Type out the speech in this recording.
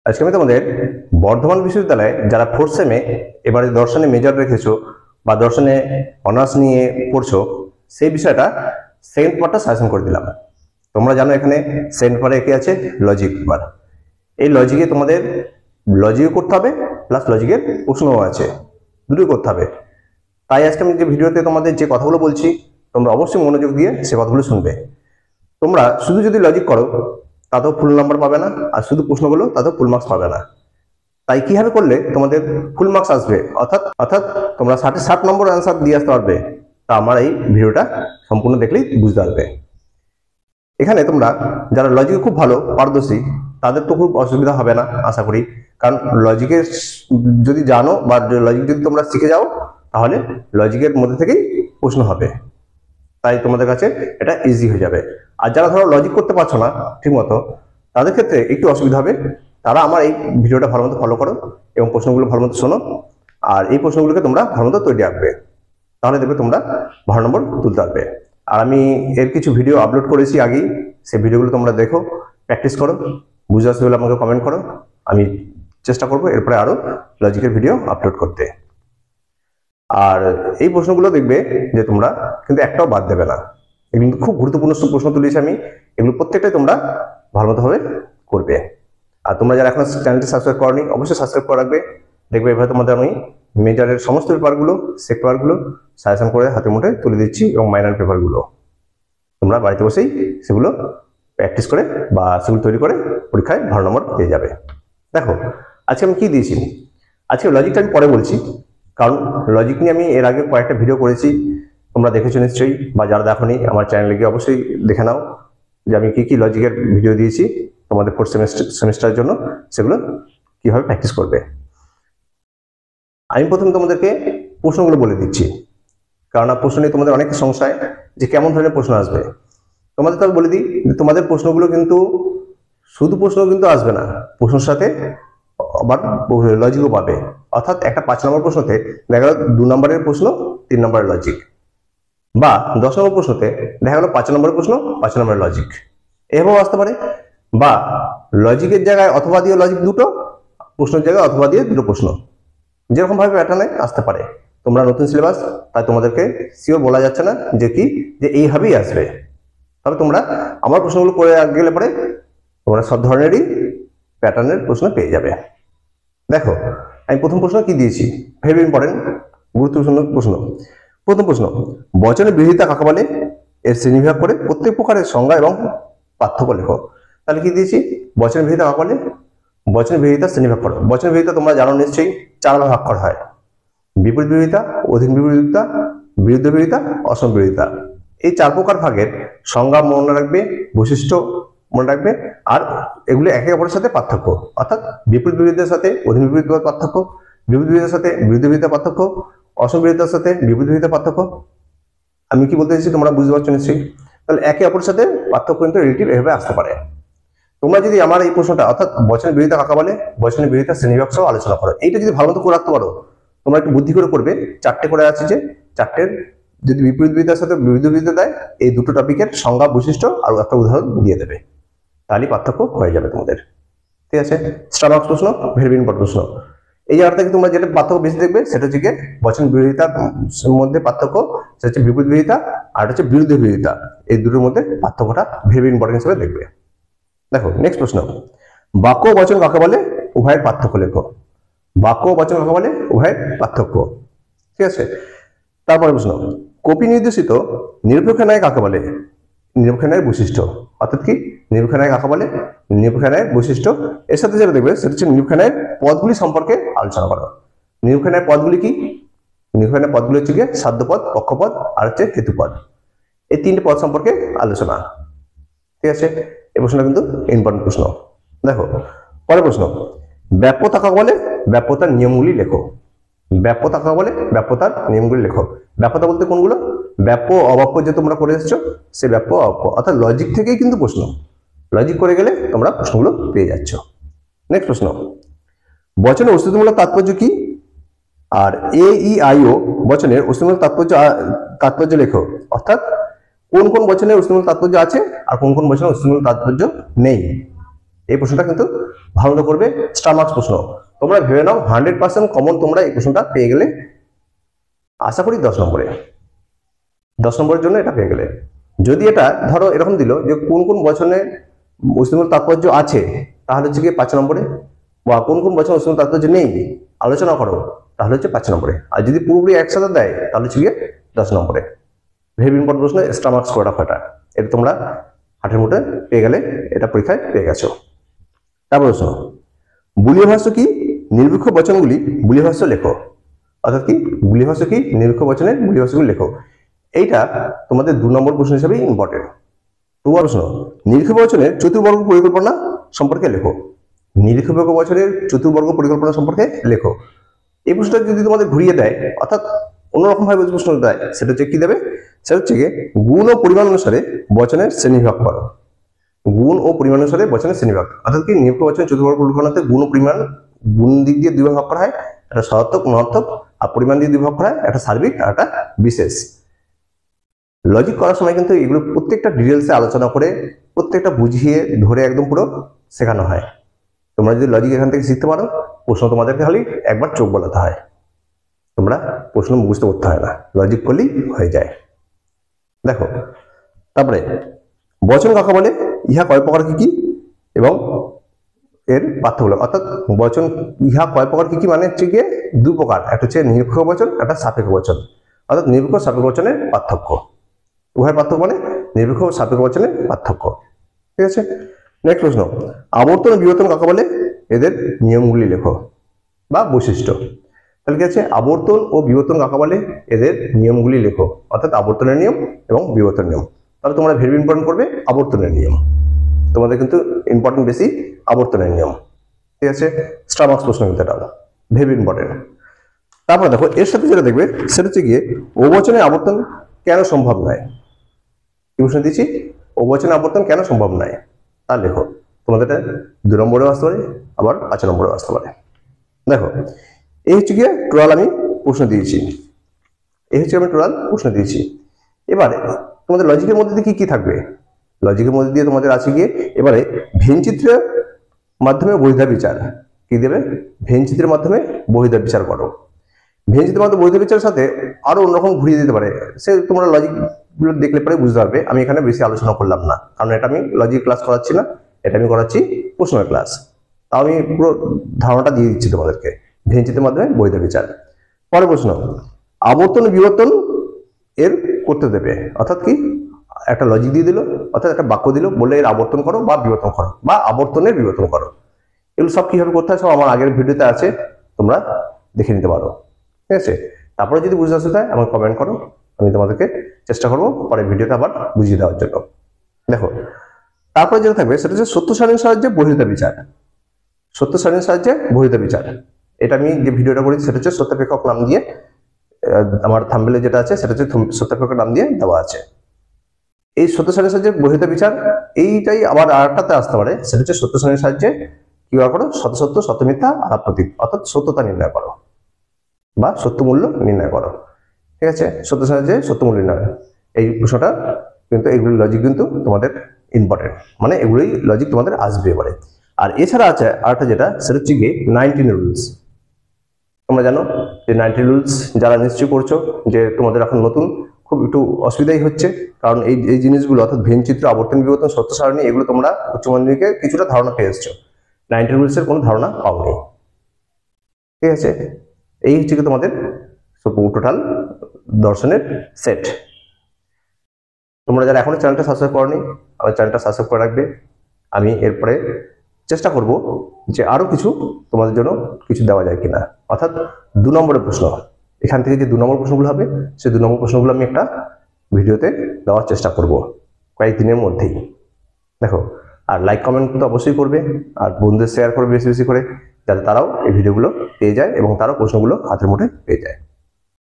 আজকে আমি তোমাদের বর্ধমান বিশ্ববিদ্যালয়ে যারা ফোর্থ সেমে এবারে দর্শনে মেজর রেখেছো বা দর্শনে অনার্স নিয়ে পড়ছো সেই বিষয়টা সেকেন্ড পার্টটা সাজেশন করে দিলাম। তোমরা জানো এখানে সেকেন্ড পার্টে কি আছে, লজিক পার্ট। এই লজিকে তোমাদের লজিকও করতে হবে প্লাস লজিকের প্রশ্নও আছে, দুটোই করতে হবে। তাই আজকে আমি যে ভিডিওতে তোমাদের যে কথাগুলো বলছি তোমরা অবশ্যই মনোযোগ দিয়ে সে কথাগুলো শুনবে। তোমরা শুধু যদি লজিক করো তাতেও ফুল নাম্বার পাবে না, আর শুধু প্রশ্নগুলো তাতেও ফুল মার্কস পাবে না। তাই কিভাবে করলে তোমাদের ফুল মার্কস আসবে, অর্থাৎ অর্থাৎ তোমরা 60 নম্বর অ্যান্সার দিয়ে আসতে পারবে, তা আমার এই ভিডিওটা সম্পূর্ণ দেখলেই বুঝতে পারবে। এখানে তোমরা যারা লজিকে খুব ভালো পারদর্শী তাদের তো খুব অসুবিধা হবে না আশা করি, কারণ লজিকের যদি জানো বা লজিক যদি তোমরা শিখে যাও তাহলে লজিকের মধ্যে থেকেই প্রশ্ন হবে, তাই তোমাদের কাছে এটা ইজি হয়ে যাবে। আর যারা ধরো লজিক করতে পারছো না ঠিক মতো, তাদের ক্ষেত্রে একটু অসুবিধা হবে। তারা আমার এই ভিডিওটা ভালো মতো ফলো করো এবং প্রশ্নগুলো ভালো মতো শোনো, আর এই প্রশ্নগুলোকে তোমরা ভালো মতো তৈরি রাখবে, তাহলে দেখবে তোমরা ভালো নম্বর তুলতে পারবে। আর আমি এর কিছু ভিডিও আপলোড করেছি আগেই, সেই ভিডিওগুলো তোমরা দেখো, প্র্যাকটিস করো, বুঝতে আসতে হলে আমাকে কমেন্ট করো, আমি চেষ্টা করবো এরপরে আরো লজিকের ভিডিও আপলোড করতে। আর এই প্রশ্নগুলো দেখবে যে তোমরা কিন্তু একটাও বাদ দেবে না, এগুলো কিন্তু খুব গুরুত্বপূর্ণ প্রশ্ন তুলেছি আমি, এগুলো প্রত্যেকটাই তোমরা ভালো মতোভাবে করবে। আর তোমরা যারা এখন চ্যানেলটি সাবস্ক্রাইব করনি অবশ্যই সাবস্ক্রাইব করে রাখবে। দেখবে এভাবে তোমাদের আমি মেজরের সমস্ত পেপারগুলো সেক্টরগুলো সাজেশন করে হাতে মুঠে তুলে দিচ্ছি, এবং মাইনর পেপারগুলো তোমরা বাড়িতে বসেই সেগুলো প্র্যাকটিস করে বা সেগুলো তৈরি করে পরীক্ষায় ভালো নম্বর পেয়ে যাবে। দেখো আজকে আমি কি দিয়েছি, আজকে লজিকটা আমি পরে বলছি, কারণ লজিক নিয়ে আমি এর আগে কয়েকটা ভিডিও করেছি, তোমরা দেখেছো নিশ্চয়ই, বা যারা দেখোনি আমার চ্যানেলে গিয়ে অবশ্যই দেখে নাও যে আমি কি কি লজিকের ভিডিও দিয়েছি তোমাদের ফোর্থ সেমিস্টারের জন্য, সেগুলো কিভাবে প্র্যাকটিস করবে। আমি প্রথমে তোমাদেরকে প্রশ্নগুলো বলে দিচ্ছি, কারণ প্রশ্ন নিয়ে তোমাদের অনেক সংশয় যে কেমন ধরনের প্রশ্ন আসবে। তোমাদের তো বলে দিই যে তোমাদের প্রশ্নগুলো কিন্তু শুধু প্রশ্ন কিন্তু আসবে না, প্রশ্নের সাথে আবার লজিকও পাবে। অর্থাৎ একটা 5 নম্বর প্রশ্নতে দেখা গেল 2 নম্বরের প্রশ্ন 3 নম্বরের লজিক, বা 10 নম্বর প্রশ্নতে দেখা গেল 5 নম্বরের প্রশ্ন 5 নম্বরের লজিক, এভাবেও আসতে পারে। বা লজিকের জায়গায় অথবা দিয়ে লজিক দুটো, প্রশ্নের জায়গায় অথবা দিয়ে দুটো প্রশ্ন, যেরকম ভাবে প্যাটার্নে আসতে পারে। তোমরা নতুন সিলেবাস, তাই তোমাদেরকে শিওর বলা যাচ্ছে না যে কি যে এইভাবেই আসবে, তবে তোমরা আমার প্রশ্নগুলো করে গেলে পরে তোমরা সব ধরনেরই প্যাটার্নের প্রশ্ন পেয়ে যাবে। দেখো আমি প্রথম প্রশ্ন কি দিয়েছি, ভেরি ইম্পর্টেন্ট গুরুত্বপূর্ণ প্রশ্ন। প্রথম প্রশ্ন, বচনের বিরোধিতা কাকে বলে, এর শ্রেণীবিভাগ করে প্রত্যেক প্রকারের সংজ্ঞা এবং পার্থক্য লেখো। তাহলে কি দিয়েছি, বচনের বিরোধিতা কাকে বলে, বচনের বিরোধিতা শ্রেণীভাগ করো। বচনের বিরোধিতা তোমরা জানো নিশ্চয়ই 4 ভাগে ভাগ করা হয়, বিপরীত বিরোধিতা, অধীন বিরোধিতা, বিরুদ্ধ বিরোধিতা, অসম বিরোধিতা। এই 4 প্রকার ভাগের সংজ্ঞা মনে রাখবে, বৈশিষ্ট্য মনে রাখবে, আর এগুলো একে অপরের সাথে পার্থক্য, অর্থাৎ বিপরীত বিরোধিতার সাথে অধীন বিরোধিতার পার্থক্য, বিপরীত বিরোধিতার সাথে বিরুদ্ধ বিরোধিতার পার্থক্য, অসম বিরোধিতার সাথে বিপরীত বিরোধিতার পার্থক্য। আমি কি বলতে চাইছি তোমরা বুঝতে পারছো নিশ্চয়ই। তাহলে একে অপরের সাথে পার্থক্য কিন্তু রিলেটিভ এভাবে আসতে পারে। তোমরা যদি আমার এই প্রশ্নটা অর্থাৎ বচনের বিরোধিতা কাকে বলে, বচনের বিরোধিতা শ্রেণীবিভাগ সহ আলোচনা করো, এইটা যদি ভালো মতো করে রাখতে পারো, তোমরা একটু বুদ্ধি করে করবে। 4টে করে আছে, যে 4টের যদি বিপরীত বিরোধিতার সাথে বিরুদ্ধ বিরোধিতা দেয়, এই দুটো টপিকের সংজ্ঞা বৈশিষ্ট্য আর একটা উদাহরণ দিয়ে দেবে, তাহলে পার্থক্য হয়ে যাবে তোমাদের। ঠিক আছে, স্টারবক্স প্রশ্ন, ভেরি ইম্পর্টেন্ট প্রশ্ন। এই জায়গা থেকে তোমরা যেটা পার্থক্য বেশি দেখবে সেটা হচ্ছে গিয়ে বচন বিরোধিতার মধ্যে পার্থক্য, সেটা হচ্ছে বিপরীত বিরোধিতা, আর হচ্ছে বিরুদ্ধ বিরোধিতা। এই দুটোর মধ্যে পার্থক্যটা ভেরি ইম্পর্টেন্ট হিসেবে দেখবে। দেখো নেক্সট প্রশ্ন, বাক্য বচন কাকে বলে, উভয়ের পার্থক্য লেখো। বাক্য বচন কাকে বলে, উভয়ের পার্থক্য। ঠিক আছে, তারপরে প্রশ্ন, কপি নির্দেশিত নিরপেক্ষ ন্যায় কাকে বলে, নিরপেক্ষ ন্যায়ের বৈশিষ্ট্য। অর্থাৎ কি নিরপেক্ষ ন্যায় কাকে বলে, নিরপেক্ষ ন্যায়ের বৈশিষ্ট্য। এর সাথে যেটা দেখবে সেটা হচ্ছে নিরপেক্ষ ন্যায়ের পদগুলি সম্পর্কে আলোচনা করো। নিরপেক্ষ ন্যায়ের পদগুলি কি, নিরপেক্ষ ন্যায়ের পদগুলি হচ্ছে গিয়ে সাধ্যপদ, পক্ষপদ আর হচ্ছে হেতুপদ, এই 3টে পদ সম্পর্কে আলোচনা। ঠিক আছে, এই প্রশ্নটা কিন্তু ইম্পর্টেন্ট প্রশ্ন। দেখো পরের প্রশ্ন, ব্যাপ্যতা কাকে বলে, ব্যাপ্যতার নিয়মগুলি লেখো। ব্যাপ্যতা কাকে বলে, ব্যাপ্যতার নিয়মগুলি লেখো। ব্যাপ্যতা বলতে কোনগুলো, ব্যাপ্য অবাপ্য যে তোমরা করে এসেছো সে ব্যাপ্য অবাপ্য, অর্থাৎ লজিক থেকেই কিন্তু প্রশ্ন, লজিক করে গেলে তোমরা প্রশ্নগুলো পেয়ে যাচ্ছ। নেক্সট প্রশ্ন, বচনের অস্তিত্বমূলক তাৎপর্য কি, আর AEIO বচনের অস্তিত্বমূলক তাৎপর্য লেখো। অর্থাৎ কোন কোন বচনের অস্তিত্বমূলক তাৎপর্য আছে আর কোন কোন বচনের অস্তিত্বমূলক তাৎপর্য নেই, এই প্রশ্নটা কিন্তু ভালো মতো করবে, স্টার মার্কস প্রশ্ন। তোমরা ভেবে নাও 100% কমন তোমরা এই প্রশ্নটা পেয়ে গেলে, আশা করি 10 নম্বরের জন্য এটা পেয়ে গেলে। যদি এটা ধরো এরকম দিল যে কোন কোন বচনে অস্তিত্বের তাৎপর্য আছে, তাহলে হচ্ছে কি 5 নম্বরে, বা কোন কোন বচনে অস্তিত্বের তাৎপর্য নেই আলোচনা করো, তাহলে হচ্ছে 5 নম্বরে। আর যদি পুরোপুরি একসাথে দেয় তাহলে হচ্ছে গিয়ে 10 নম্বরে। ভেরি ইম্পর্টেন্ট প্রশ্ন, স্টার মার্কস করে রাখো এটা। এটা তোমরা হাতের মুঠে পেয়ে গেলে, এটা পরীক্ষায় পেয়ে গেছো। তারপর প্রশ্ন, বুলীয় ভাষ্য কি? নিরপেক্ষ বচনগুলি বুলীয় ভাষ্য লেখো। অর্থাৎ কি বুলীয় ভাষ্য কি? নিরপেক্ষ বচনের বুলীয় ভাষ্যগুলি লেখো। এইটা তোমাদের 2 নম্বর প্রশ্ন হিসেবে ইম্পর্টেন্ট। তোমার প্রশ্ন, নিরপেক্ষ বচনের চতুর্বর্গ পরিকল্পনা সম্পর্কে লেখো। নিরপেক্ষ বচনের চতুর্বর্গ পরিকল্পনা সম্পর্কে লেখো। এই প্রশ্নটা যদি তোমাদের ঘুরিয়ে দেয়, অর্থাৎ অন্যরকম ভাবে প্রশ্ন দেয়, সেটা হচ্ছে কি দেবে? সেটা হচ্ছে গিয়ে গুণ ও পরিমাণ অনুসারে বচনের শ্রেণীবিভাগ করো। গুণ ও পরিমাণ অনুসারে বচনের শ্রেণীবিভাগ, অর্থাৎ কি নিরপেক্ষ বচনের চতুর্বর্গ পরিকল্পনাতে গুণ ও পরিমাণ, গুণ দিক দিয়ে 2 ভাগ করা হয়, একটা সহার্থক অনর্থক, আর পরিমাণ দিয়ে 2 ভাগ করা হয়, একটা সার্বিক আর একটা বিশেষ। লজিক করার সময় কিন্তু এগুলো প্রত্যেকটা ডিটেলসে আলোচনা করে, প্রত্যেকটা বুঝিয়ে ধরে একদম পুরো শেখানো হয়। তোমরা যদি লজিক এখান থেকে শিখতে পারো, প্রশ্ন তোমাদেরকে খালি একবার চোখ বলাতে হয়, তোমরা প্রশ্ন মুখস্থ করতে হয় না, লজিক করলেই হয়ে যায়। দেখো তারপরে, বচন কাকে বলে, ইহা কয় প্রকার কি কি, এবং এর পার্থক্য। অর্থাৎ বচন ইহা কয় প্রকার কি কি মানে হচ্ছে গিয়ে 2 প্রকার, একটা হচ্ছে নিরপেক্ষ বচন, একটা সাপেক্ষ বচন। অর্থাৎ নিরপেক্ষ সাপেক্ষ বচনের পার্থক্য, উভয় পার্থক্য মানে নিরপেক্ষ সাপেক্ষ বচনের পার্থক্য। ঠিক আছে। নেক্সট প্রশ্ন, আবর্তন ও বিবর্তন কাকে বলে, এদের নিয়মগুলি লেখো বা বৈশিষ্ট্য। তাহলে কি আছে, আবর্তন ও বিবর্তন কাকে বলে, এদের নিয়মগুলি লেখো। অর্থাৎ আবর্তনের নিয়ম এবং বিবর্তনের নিয়ম। তাহলে তোমরা ভেরি ইম্পর্টেন্ট করবে আবর্তনের নিয়ম, তোমাদের কিন্তু ইম্পর্টেন্ট বেশি আবর্তনের নিয়ম। ঠিক আছে, স্টার মার্কস প্রশ্ন কিন্তু এটা ভেরি ইম্পর্টেন্ট। তারপরে দেখো এর সাথে যেটা দেখবে সেটা হচ্ছে গিয়ে অবচনে আবর্তন কেন সম্ভব নয়। কি প্রশ্ন দিচ্ছি, অবচনে আবর্তন কেন সম্ভব নয়, তা লেখো। তোমাদের 2 নম্বরেও আসতে পারে, আবার 5 নম্বরেও আসতে পারে। দেখো এই হচ্ছে গিয়ে টোটাল আমি প্রশ্ন দিয়েছি, এই হচ্ছে আমি টোটাল প্রশ্ন দিয়েছি। এবারে তোমাদের লজিকের মধ্যে দিয়ে কি কি থাকবে, লজিকের মধ্যে দিয়ে তোমাদের আছে গিয়ে এবারে ভেনচিত্রের মাধ্যমে বহির্দা বিচার। কি দেবে, ভেনচিত্রের মাধ্যমে বহির্দা বিচার করো। ভেনচিত্রের মাধ্যমে বহির্দা বিচারের সাথে আরো অন্যরকম ঘুরিয়ে দিতে পারে, সে তোমরা লজিক গুলো দেখলে পরে বুঝতে পারবে। আমি এখানে বেশি আলোচনা করলাম না, কারণ এটা আমি লজিক ক্লাস করাচ্ছি না, এটা আমি করাচ্ছি প্রশ্নের ক্লাস। তাও আমি পুরো ধারণাটা দিয়ে দিচ্ছি তোমাদেরকে, ভেনচিত্রের মাধ্যমে বহির্দা বিচার। পরের প্রশ্ন, আবর্তন বিবর্তন এর করতে দেবে। অর্থাৎ কি, একটা লজিক দিয়ে দিল, অর্থাৎ একটা বাক্য দিল, বললে এর আবর্তন করো বা বিবর্তন করো বা আবর্তনের বিবর্তন করো। এগুলো সব কিভাবে করতে হয় সব আমার আগের ভিডিওতে আছে, তোমরা দেখে নিতে পারো। ঠিক আছে, তারপরে যদি বুঝতে অসুবিধা হয় আমাকে কমেন্ট করো, আমি তোমাদেরকে চেষ্টা করবো পরে ভিডিওতে আবার বুঝিয়ে দেওয়ার জন্য। দেখো তারপরে যেটা থাকবে সেটা হচ্ছে সত্য সারণীর সাহায্যে বহির্দা বিচার। সত্য সারণীর সাহায্যে বহির্দা বিচার, এটা আমি যে ভিডিওটা করেছি সেটা হচ্ছে সত্যাপেক্ষক নাম দিয়ে, আমার থাম্বনেলে যেটা আছে সেটা হচ্ছে সত্যাপেক্ষক নাম দিয়ে দেওয়া আছে। এই সত্য সারণীর সাহায্যে বহির্দা বিচার, এইটাই আবার আরেকটাতে আসতে পারে, সেটা হচ্ছে সত্য সারণীর সাহায্যে কি করো, সত্য সত্য সত্য মিথ্যা আর প্রতীক, অর্থাৎ সত্যতা নির্ণয় করো বা সত্য মূল্য নির্ণয় করো। ঠিক আছে, সত্য সাহায্যে সত্য মূল্য নির্ণয়, এই প্রশ্নটা কিন্তু এগুলি লজিক কিন্তু তোমাদের ইম্পর্টেন্ট, মানে এগুলোই লজিক তোমাদের আসবে এবারে। আর এছাড়া আছে আরেকটা যেটা, সেটা হচ্ছে গিয়ে 19 রুলস। তোমরা জানো যে 19 রুলস যারা নিশ্চয়ই করছো, যে তোমাদের এখন নতুন খুব একটু অসুবিধাই হচ্ছে, কারণ এই জিনিসগুলো অর্থাৎ ভেনচিত্র, আবর্তন বিবর্তন, সত্য সারণী, এগুলো তোমরা উচ্চ মাধ্যমিকে কিছুটা ধারণা পেয়ে এসছো, 19 রুলসের কোনো ধারণা পাওনি। ঠিক আছে, এই হচ্ছে কি তোমাদের টোটাল দর্শনের সেট। তোমরা যারা এখনো চ্যানেলটা সাবস্ক্রাইব করনি, আমার চ্যানেলটা সাবস্ক্রাইব করে রাখবে। আমি এরপরে চেষ্টা করব যে আরো কিছু তোমাদের জন্য কিছু দেওয়া যায় কিনা, অর্থাৎ 2 নম্বরের প্রশ্ন, এখান থেকে যে 2 নম্বর প্রশ্নগুলো হবে সেই 2 নম্বর প্রশ্নগুলো আমি একটা ভিডিওতে দেওয়ার চেষ্টা করব কয়েকদিনের মধ্যেই। দেখো, আর লাইক কমেন্ট কিন্তু অবশ্যই করবে, আর বন্ধুদের শেয়ার করবে বেশি বেশি করে, যাতে তারাও এই ভিডিওগুলো পেয়ে যায় এবং তারাও প্রশ্নগুলো হাতের মুঠে পেয়ে যায়।